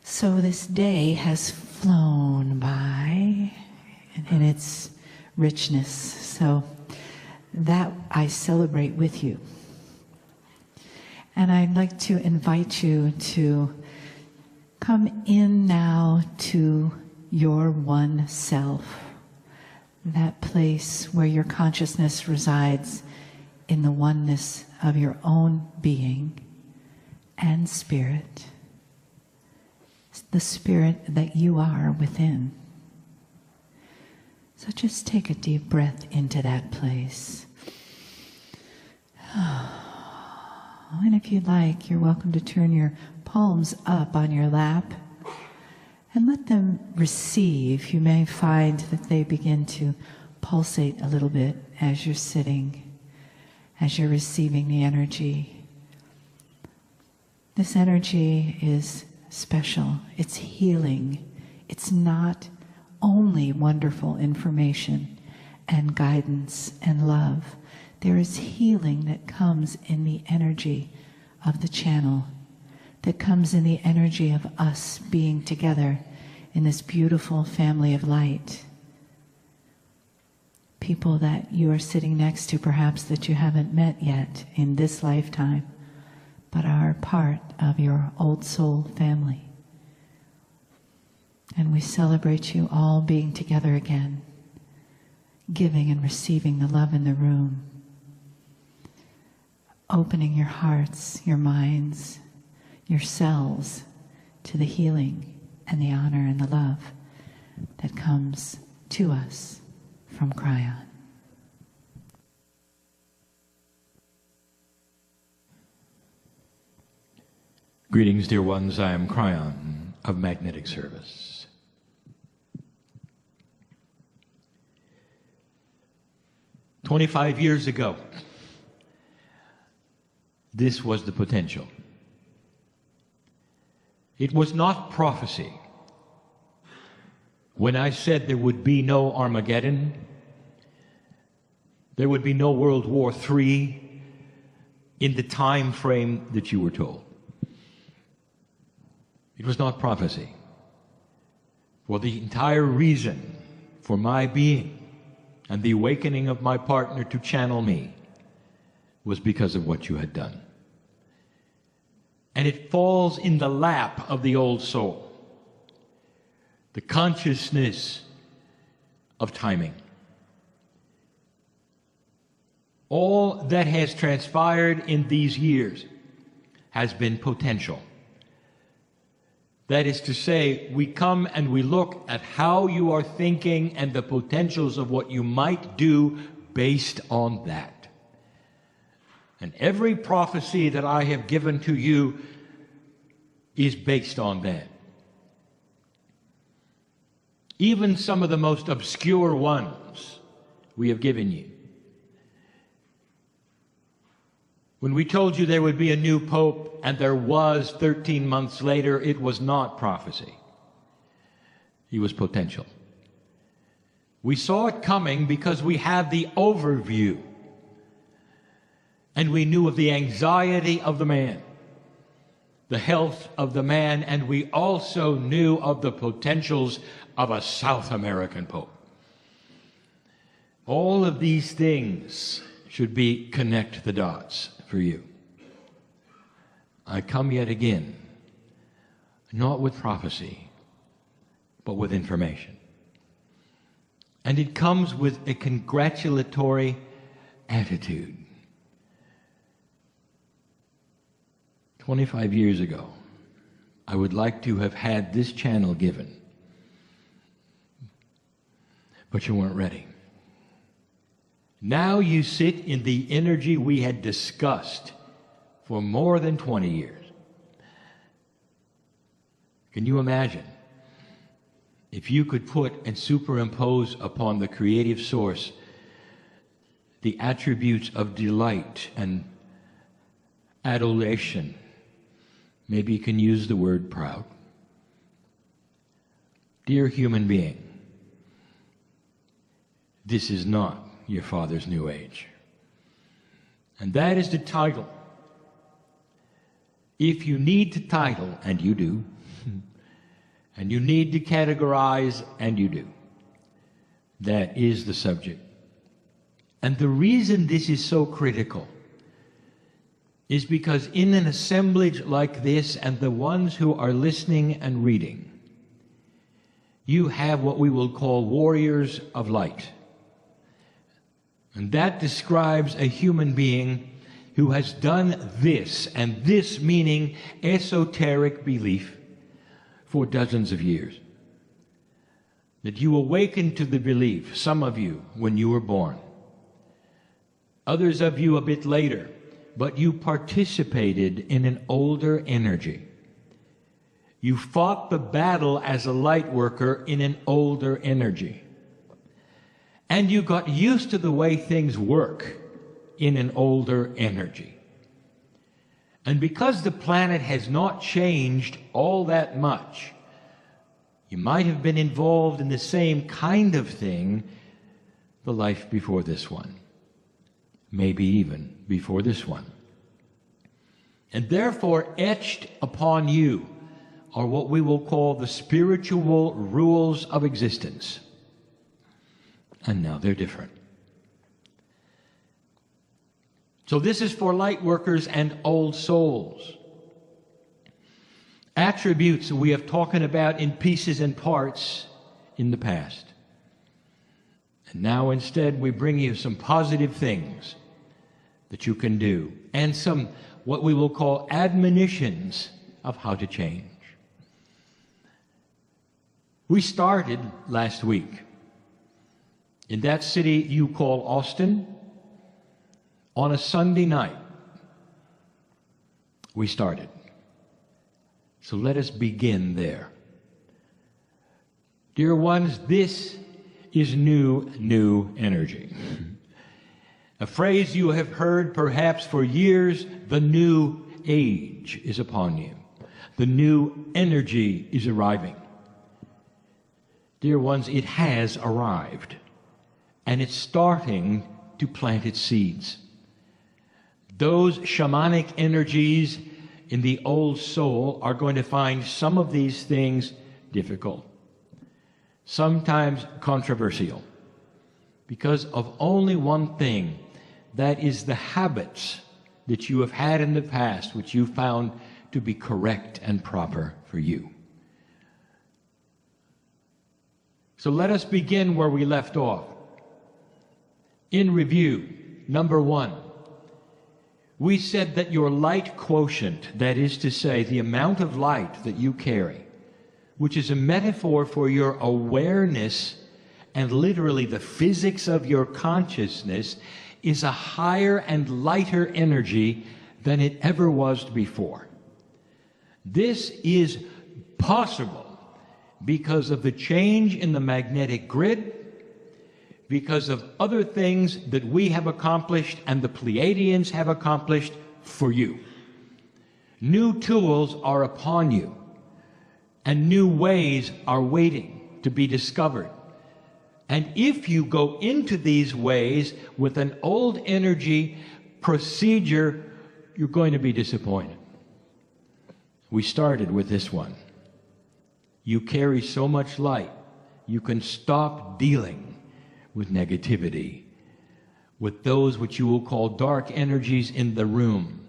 So this day has flown by in its richness. So that I celebrate with you. And I'd like to invite you to come in now to your one self, that place where your consciousness resides in the oneness of your own being and spirit, the spirit that you are within. So just take a deep breath into that place. And if you'd like, you're welcome to turn your palms up on your lap and let them receive. You may find that they begin to pulsate a little bit as you're sitting, as you're receiving the energy. This energy is special. It's healing. It's not only wonderful information and guidance and love. There is healing that comes in the energy of the channel, that comes in the energy of us being together in this beautiful family of light. People that you are sitting next to, perhaps that you haven't met yet in this lifetime, but are part of your old soul family. And we celebrate you all being together again, giving and receiving the love in the room, opening your hearts, your minds, your cells to the healing and the honor and the love that comes to us from Kryon. Greetings, dear ones. I am Kryon of Magnetic Service. "25 years ago, this was the potential. It was not prophecy. When I said there would be no Armageddon, there would be no World War III in the time frame that you were told. It was not prophecy. For the entire reason for my being and the awakening of my partner to channel me was because of what you had done. And it falls in the lap of the old soul, the consciousness of timing. All that has transpired in these years has been potential. That is to say, we come and we look at how you are thinking and the potentials of what you might do based on that. And every prophecy that I have given to you is based on that. Even some of the most obscure ones we have given you. When we told you there would be a new pope, and there was 13 months later, it was not prophecy. It was potential. We saw it coming because we had the overview. And we knew of the anxiety of the man, the health of the man, and we also knew of the potentials of a South American pope. All of these things should be connect the dots for you. I come yet again, not with prophecy, but with information. And it comes with a congratulatory attitude. 25 years ago, I would like to have had this channel given, but you weren't ready. Now you sit in the energy we had discussed for more than 20 years. Can you imagine if you could put and superimpose upon the creative source the attributes of delight and adoration? Maybe you can use the word proud. Dear human being, this is not your father's new age. And that is the title. If you need the title, and you do, And you need to categorize, and you do. That is the subject. And the reason this is so critical is because in an assemblage like this, and the ones who are listening and reading, you have what we will call warriors of light. And that describes a human being who has done this, and this meaning esoteric belief, for dozens of years. That you awakened to the belief, some of you, when you were born. Others of you a bit later, but you participated in an older energy. You fought the battle as a light worker in an older energy. And you got used to the way things work in an older energy. And because the planet has not changed all that much, you might have been involved in the same kind of thing the life before this one. Maybe even before this one. And therefore etched upon you are what we will call the spiritual rules of existence. And now they're different. So this is for light workers and old souls. Attributes we have talked about in pieces and parts in the past. And now instead we bring you some positive things that you can do, and some what we will call admonitions of how to change. We started last week in that city you call Austin on a Sunday night. We started. So let us begin there. Dear ones, this is new energy. A phrase you have heard perhaps for years: the new age is upon you. The new energy is arriving. Dear ones, it has arrived, and it's starting to plant its seeds. Those shamanic energies in the old soul are going to find some of these things difficult, sometimes controversial, because of only one thing. That is the habits that you have had in the past, which you found to be correct and proper for you. So let us begin where we left off. In review, number 1, we said that your light quotient, that is to say, the amount of light that you carry, which is a metaphor for your awareness and literally the physics of your consciousness, is a higher and lighter energy than it ever was before. This is possible because of the change in the magnetic grid, because of other things that we have accomplished and the Pleiadians have accomplished for you. New tools are upon you, and new ways are waiting to be discovered. And if you go into these ways with an old energy procedure, you're going to be disappointed. We started with this one. You carry so much light, you can stop dealing with negativity, with those which you will call dark energies in the room.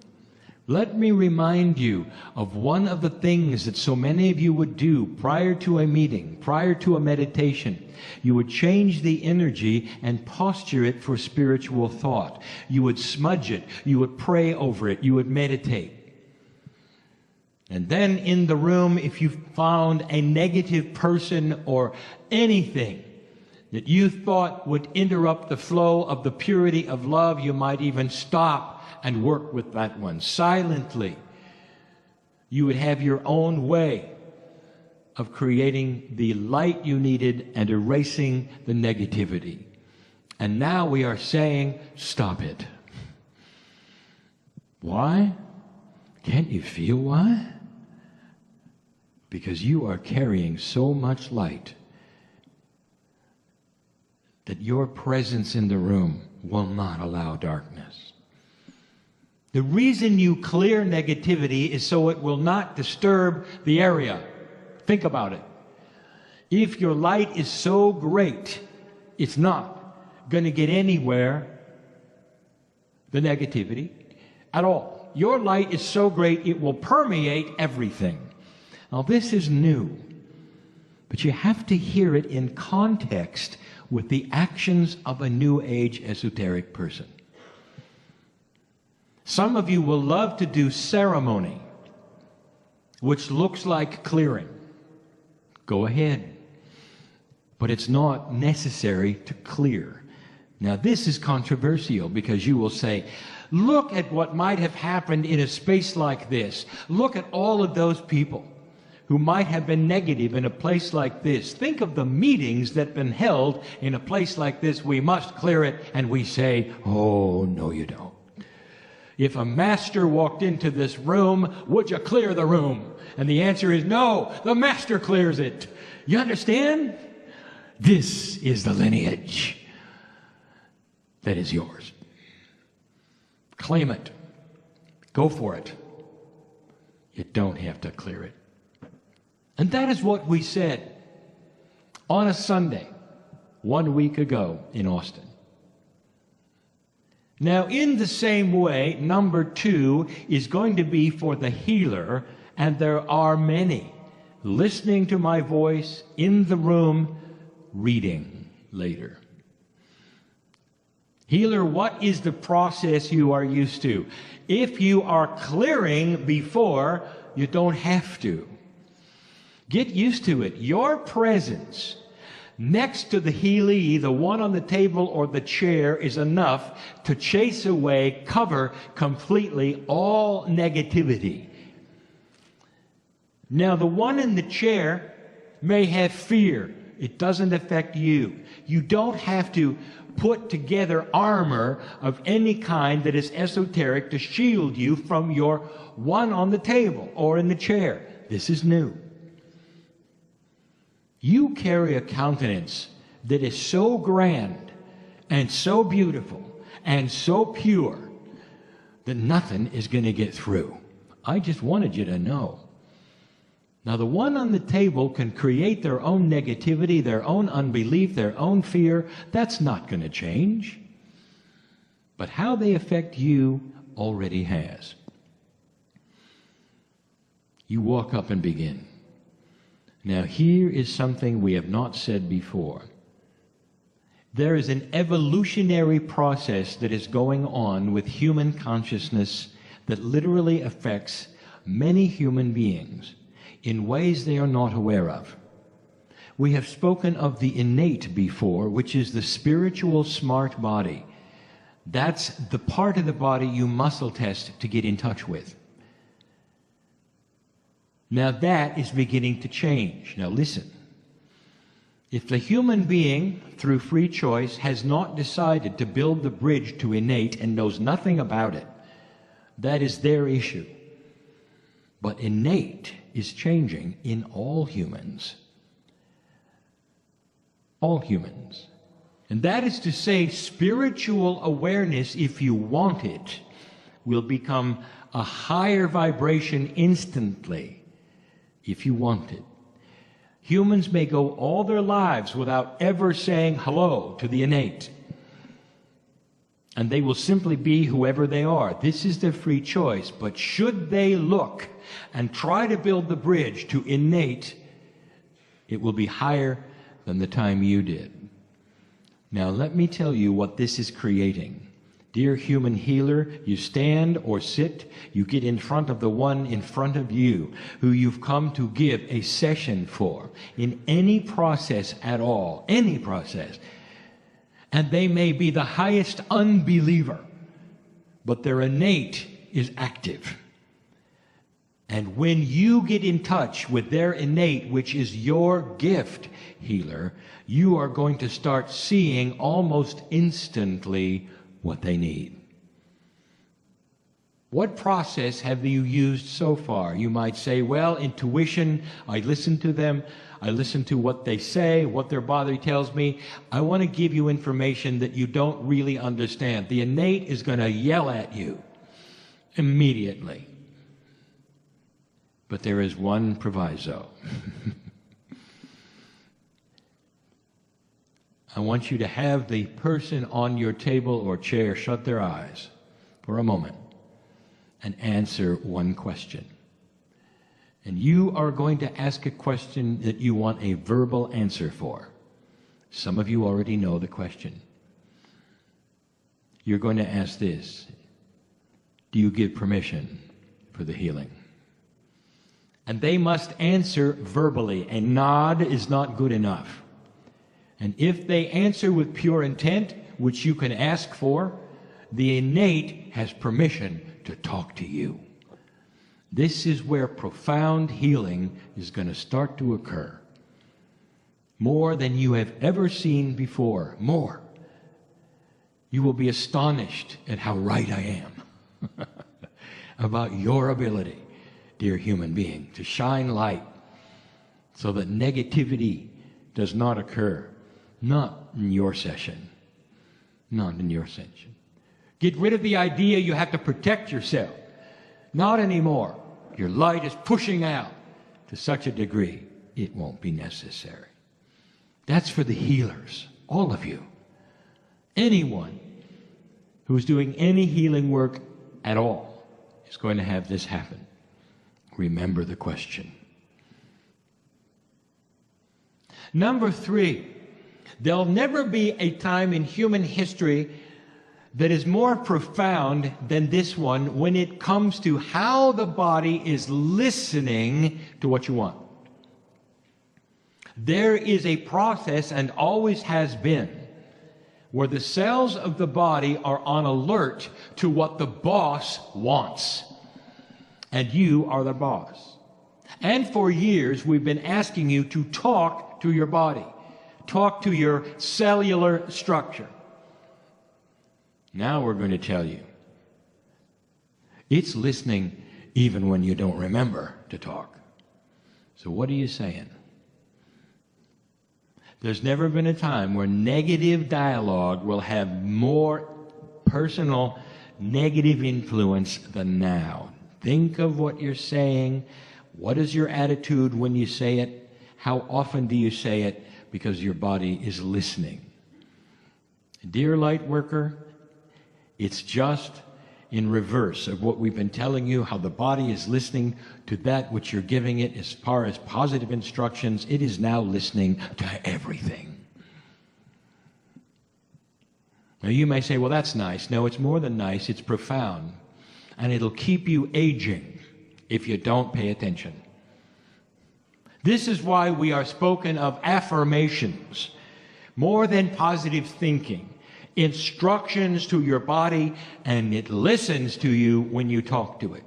Let me remind you of one of the things that so many of you would do prior to a meeting, prior to a meditation. You would change the energy and posture it for spiritual thought. You would smudge it. You would pray over it. You would meditate. And then in the room, if you found a negative person or anything that you thought would interrupt the flow of the purity of love, you might even stop and work with that one silently. You would have your own way of creating the light you needed and erasing the negativity. And now we are saying, stop it. Why? Can't you feel why? Because you are carrying so much light that your presence in the room will not allow darkness. The reason you clear negativity is so it will not disturb the area. Think about it. If your light is so great, it's not going to get anywhere, the negativity, at all. Your light is so great, it will permeate everything. Now, this is new, but you have to hear it in context with the actions of a New Age esoteric person. Some of you will love to do ceremony, which looks like clearing. Go ahead. But it's not necessary to clear. Now, this is controversial because you will say, look at what might have happened in a space like this. Look at all of those people who might have been negative in a place like this. Think of the meetings that have been held in a place like this. We must clear it. And we say, oh, no, you don't. If a master walked into this room, would you clear the room? And the answer is no, the master clears it. You understand? This is the lineage that is yours. Claim it. Go for it. You don't have to clear it. And that is what we said on a Sunday 1 week ago in Austin. Now, in the same way, number 2 is going to be for the healer, and there are many listening to my voice in the room, reading later. Healer, what is the process you are used to? If you are clearing before, you don't have to. Get used to it. Your presence next to the Healy, the one on the table or the chair, is enough to chase away, cover completely all negativity. Now, the one in the chair may have fear. It doesn't affect you. You don't have to put together armor of any kind that is esoteric to shield you from your one on the table or in the chair. This is new. You carry a countenance that is so grand and so beautiful and so pure that nothing is going to get through. I just wanted you to know. Now, the one on the table can create their own negativity, their own unbelief, their own fear. That's not going to change. But how they affect you already has. You walk up and begin. Now, here is something we have not said before. There is an evolutionary process that is going on with human consciousness that literally affects many human beings in ways they are not aware of. We have spoken of the innate before, which is the spiritual smart body. That's the part of the body you muscle test to get in touch with. Now that is beginning to change. Now listen. If the human being, through free choice, has not decided to build the bridge to innate and knows nothing about it, that is their issue. But innate is changing in all humans. All humans. And that is to say, spiritual awareness, if you want it, will become a higher vibration instantly. If you want it. Humans may go all their lives without ever saying hello to the innate. And they will simply be whoever they are. This is their free choice. But should they look and try to build the bridge to innate, it will be higher than the time you did. Now let me tell you what this is creating. Dear human healer, you stand or sit, you get in front of the one in front of you who you've come to give a session for in any process at all, any process. And they may be the highest unbeliever, but their innate is active. And when you get in touch with their innate, which is your gift, healer, you are going to start seeing almost instantly what they need. What process have you used so far? You might say, well, intuition, I listen to them, I listen to what they say, what their body tells me. I want to give you information that you don't really understand. The innate is going to yell at you immediately. But there is one proviso. I want you to have the person on your table or chair shut their eyes for a moment and answer one question. And you are going to ask a question that you want a verbal answer for. Some of you already know the question. You're going to ask this: do you give permission for the healing? And they must answer verbally. A nod is not good enough. And if they answer with pure intent, which you can ask for, the innate has permission to talk to you. This is where profound healing is going to start to occur. More than you have ever seen before. More. You will be astonished at how right I am about your ability, dear human being, to shine light so that negativity does not occur. Not in your session. Not in your session. Get rid of the idea you have to protect yourself. Not anymore. Your light is pushing out to such a degree it won't be necessary. That's for the healers, all of you. Anyone who's doing any healing work at all is going to have this happen. Remember the question. Number 3, there'll never be a time in human history that is more profound than this one when it comes to how the body is listening to what you want. There is a process, and always has been, where the cells of the body are on alert to what the boss wants. And you are the boss. And for years, we've been asking you to talk to your body. Talk to your cellular structure. Now we're going to tell you. It's listening even when you don't remember to talk. So what are you saying? There's never been a time where negative dialogue will have more personal negative influence than now. Think of what you're saying. What is your attitude when you say it? How often do you say it? Because your body is listening. Dear light worker, it's just in reverse of what we've been telling you, how the body is listening to that which you're giving it as far as positive instructions. It is now listening to everything. Now you may say, well, that's nice. No, it's more than nice. It's profound. And it'll keep you aging if you don't pay attention. This is why we are spoken of affirmations, more than positive thinking. Instructions to your body, and it listens to you when you talk to it.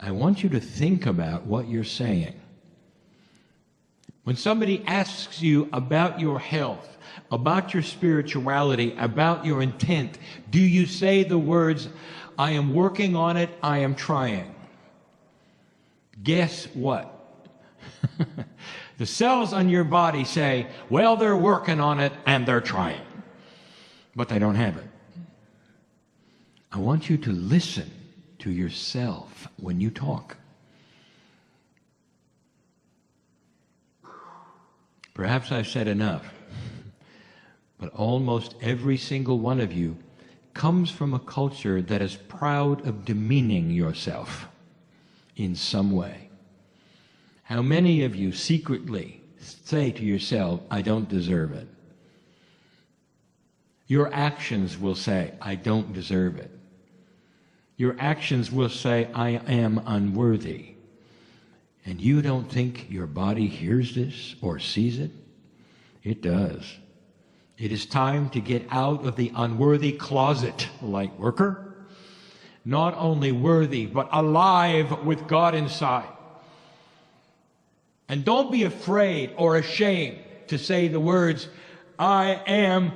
I want you to think about what you're saying. When somebody asks you about your health, about your spirituality, about your intent, do you say the words, I am working on it, I am trying? Guess what? The cells on your body say, well, they're working on it and they're trying, but they don't have it. I want you to listen to yourself when you talk. Perhaps I've said enough, but almost every single one of you comes from a culture that is proud of demeaning yourself in some way. How many of you secretly say to yourself, I don't deserve it? Your actions will say, I don't deserve it. Your actions will say, I am unworthy. And you don't think your body hears this or sees it? It does. It is time to get out of the unworthy closet, light worker. Not only worthy, but alive with God inside. And don't be afraid or ashamed to say the words, I am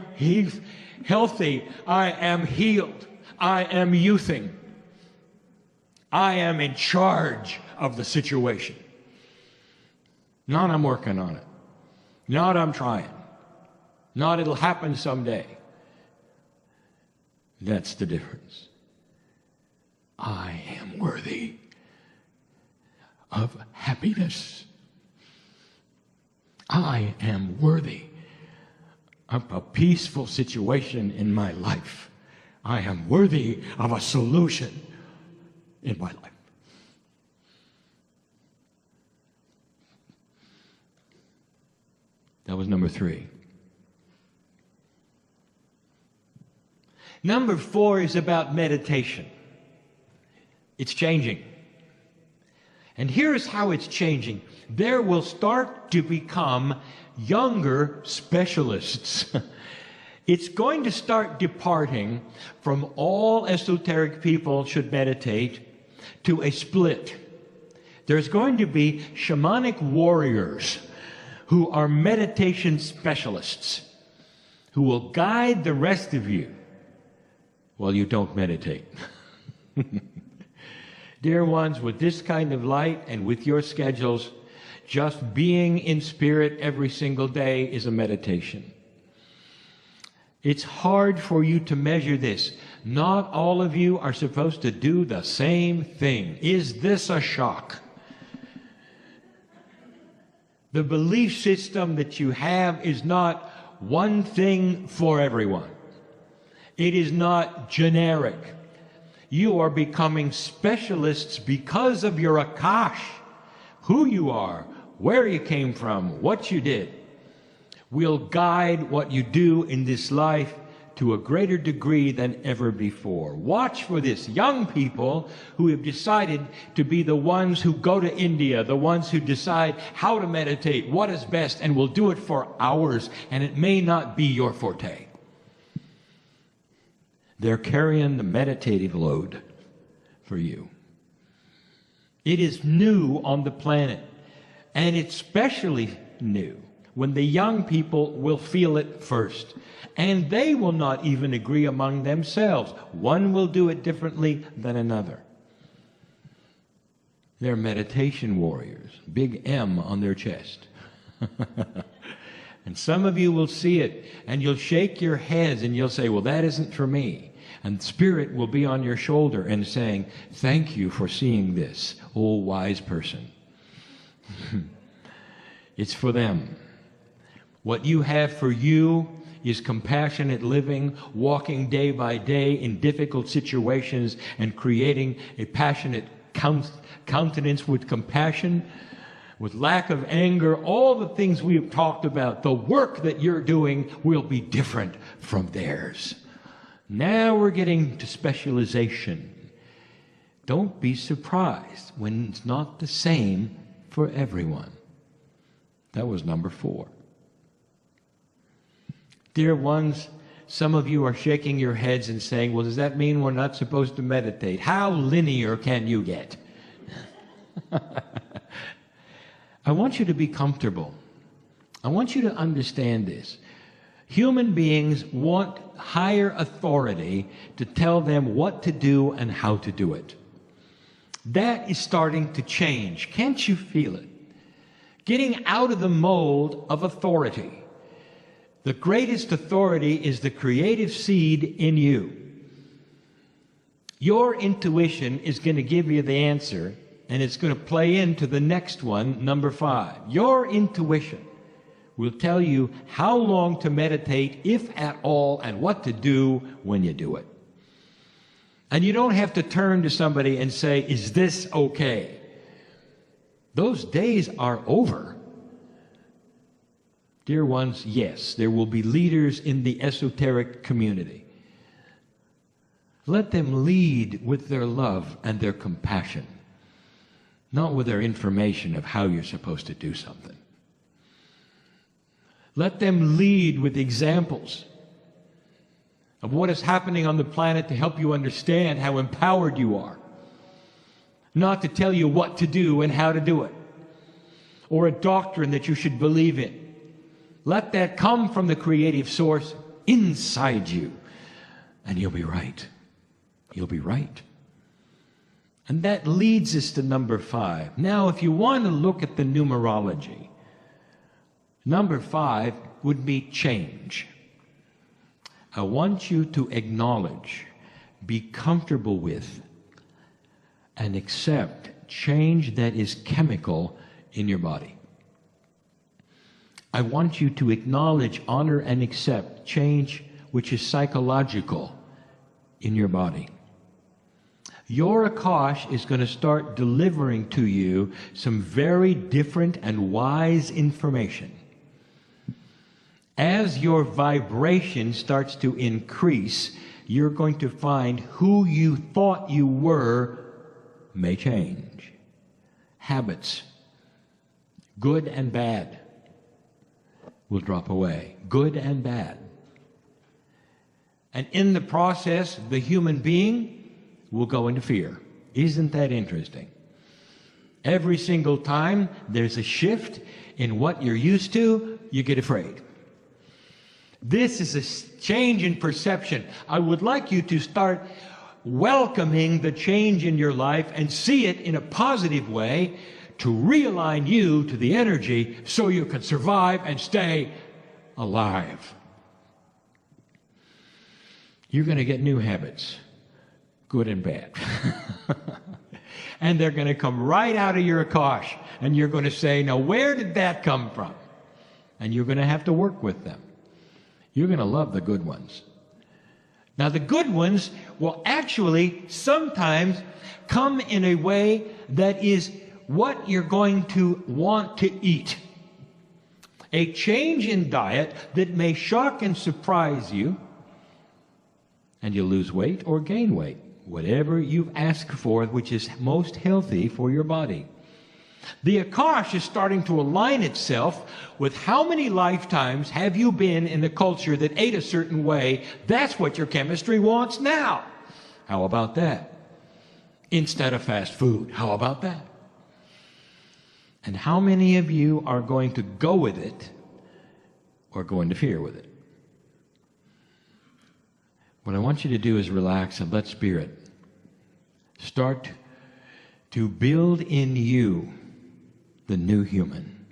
healthy, I am healed, I am youthing. I am in charge of the situation. Not I'm working on it. Not I'm trying. Not it'll happen someday. That's the difference. I am worthy of happiness. I am worthy a peaceful situation in my life. I am worthy of a solution in my life. That was number 3. Number 4 is about meditation. It's changing. And here's how it's changing. There will start to become younger specialists. It's going to start departing from all esoteric people should meditate to a split. There's going to be shamanic warriors who are meditation specialists who will guide the rest of you while you don't meditate. Dear ones, with this kind of light and with your schedules, just being in spirit every single day is a meditation. It's hard for you to measure this. Not all of you are supposed to do the same thing. Is this a shock? The belief system that you have is not one thing for everyone. It is not generic. You are becoming specialists because of your Akash, who you are, where you came from, what you did. Will guide what you do in this life to a greater degree than ever before. Watch for this. Young people who have decided to be the ones who go to India, the ones who decide how to meditate, what is best, and will do it for hours, and it may not be your forte. They're carrying the meditative load for you. It is new on the planet, and it's especially new when the young people will feel it first. And they will not even agree among themselves. One will do it differently than another. They're meditation warriors, big M on their chest. And some of you will see it, and you'll shake your heads, and you'll say, well, that isn't for me. And Spirit will be on your shoulder and saying, thank you for seeing this, oh wise person. It's for them. What you have for you is compassionate living, walking day by day in difficult situations and creating a passionate countenance with compassion, with lack of anger, all the things we have talked about. The work that you're doing will be different from theirs. Now we're getting to specialization. Don't be surprised when it's not the same for everyone. That was number 4. Dear ones, some of you are shaking your heads and saying, well, does that mean we're not supposed to meditate? How linear can you get? I want you to be comfortable. I want you to understand this. Human beings want higher authority to tell them what to do and how to do it. That is starting to change. Can't you feel it? Getting out of the mold of authority. The greatest authority is the creative seed in you. Your intuition is going to give you the answer, and it's going to play into the next one, number 5. Your intuition will tell you how long to meditate, if at all, and what to do when you do it. And you don't have to turn to somebody and say, is this okay? Those days are over. Dear ones, yes, there will be leaders in the esoteric community. Let them lead with their love and their compassion, not with their information of how you're supposed to do something. Let them lead with examples of what is happening on the planet to help you understand how empowered you are, not to tell you what to do and how to do it, or a doctrine that you should believe in. Let that come from the creative source inside you, and you'll be right. You'll be right. And that leads us to number 5. Now, if you want to look at the numerology, number 5 would be change. I want you to acknowledge, be comfortable with, and accept change that is chemical in your body. I want you to acknowledge, honor, and accept change which is psychological in your body. Your Akash is going to start delivering to you some very different and wise information. As your vibration starts to increase, you're going to find who you thought you were may change. Habits, good and bad, will drop away. Good and bad. And in the process, the human being will go into fear. Isn't that interesting? Every single time there's a shift in what you're used to, you get afraid. This is a change in perception. I would like you to start welcoming the change in your life and see it in a positive way to realign you to the energy so you can survive and stay alive. You're going to get new habits, good and bad. And they're going to come right out of your Akash. And you're going to say, now where did that come from? And you're going to have to work with them. You're going to love the good ones. Now the good ones will actually sometimes come in a way that is what you're going to want to eat. A change in diet that may shock and surprise you, and you lose weight or gain weight, whatever you've asked for, which is most healthy for your body. The Akash is starting to align itself with how many lifetimes have you been in a culture that ate a certain way. That's what your chemistry wants now. How about that? Instead of fast food, how about that? And how many of you are going to go with it or go into fear with it? What I want you to do is relax and let Spirit start to build in you the new human.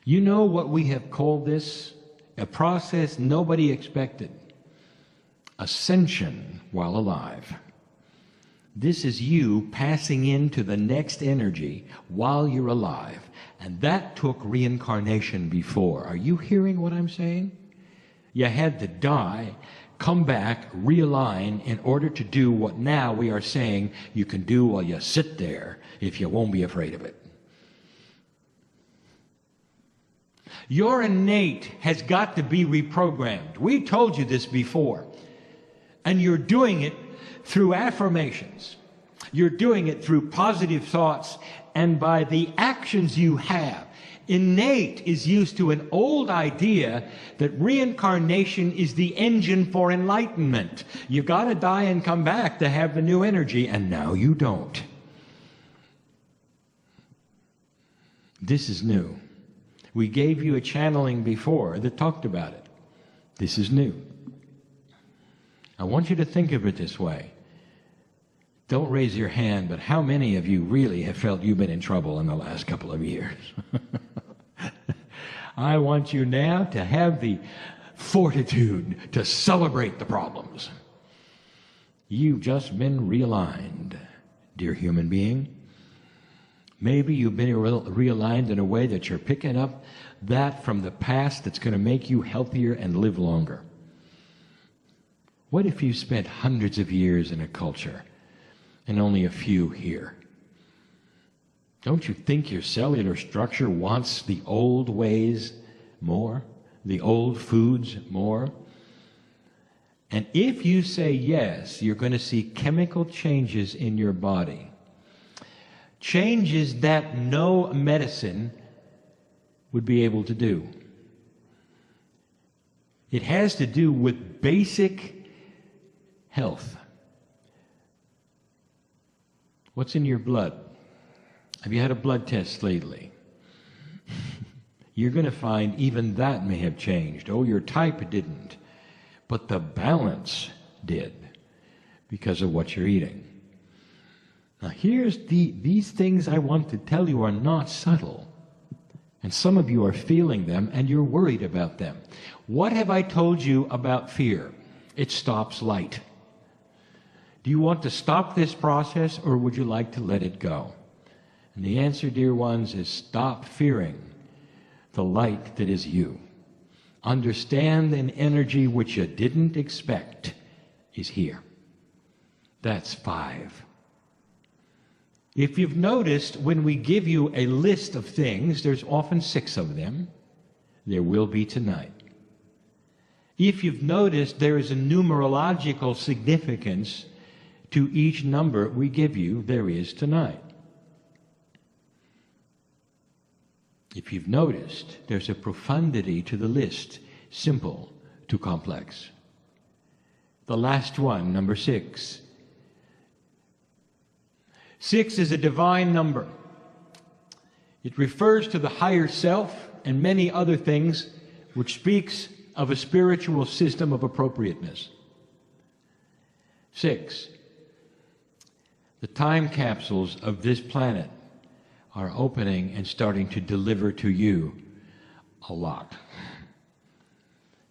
You know what we have called this? A process nobody expected. Ascension while alive. This is you passing into the next energy while you're alive. And that took reincarnation before. Are you hearing what I'm saying? You had to die, come back, realign in order to do what now we are saying you can do while you sit there if you won't be afraid of it. Your innate has got to be reprogrammed. We told you this before. And you're doing it through affirmations. You're doing it through positive thoughts and by the actions you have. Innate is used to an old idea that reincarnation is the engine for enlightenment. You got to die and come back to have the new energy, and now you don't. This is new. We gave you a channeling before that talked about it. This is new. I want you to think of it this way. Don't raise your hand, but how many of you really have felt you've been in trouble in the last couple of years? I want you now to have the fortitude to celebrate the problems. You've just been realigned, dear human being. Maybe you've been realigned in a way that you're picking up that from the past that's going to make you healthier and live longer. What if you spent hundreds of years in a culture and only a few here? Don't you think your cellular structure wants the old ways more, the old foods more? And if you say yes, you're going to see chemical changes in your body. Changes that no medicine would be able to do. It has to do with basic health. What's in your blood? Have you had a blood test lately? You're going to find even that may have changed. Oh, your type didn't, but the balance did because of what you're eating. Now here's these things I want to tell you are not subtle. And some of you are feeling them and you're worried about them. What have I told you about fear? It stops light. Do you want to stop this process or would you like to let it go? And the answer, dear ones, is stop fearing the light that is you. Understand an energy which you didn't expect is here. That's 5. If you've noticed, when we give you a list of things, there's often 6 of them. There will be tonight. If you've noticed, there is a numerological significance to each number we give you. There is tonight. If you've noticed, there's a profundity to the list, simple to complex. The last one, number 6. 6 is a divine number. It refers to the higher self and many other things, which speaks of a spiritual system of appropriateness. 6. The time capsules of this planet are opening and starting to deliver to you a lot.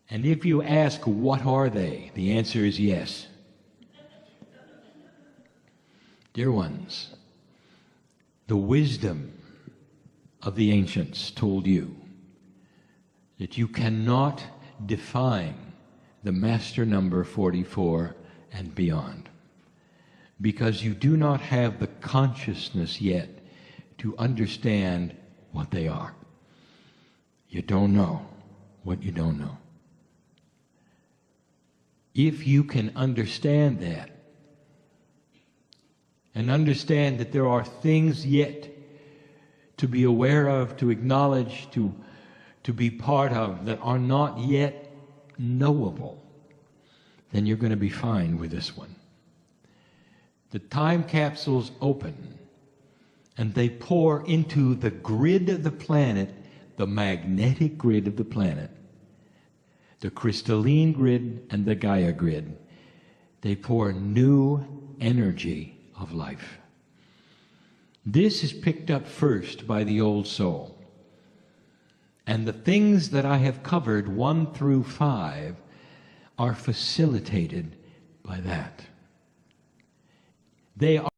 And if you ask, what are they? The answer is yes. Dear ones, the wisdom of the ancients told you that you cannot define the master number 44 and beyond, because you do not have the consciousness yet to understand what they are. You don't know what you don't know. If you can understand that, and understand that there are things yet to be aware of, to acknowledge, to be part of, that are not yet knowable, then you're going to be fine with this one. The time capsules open, and they pour into the grid of the planet, the magnetic grid of the planet, the crystalline grid and the Gaia grid. They pour new energy of life. This is picked up first by the old soul. And the things that I have covered, 1 through 5, are facilitated by that. They are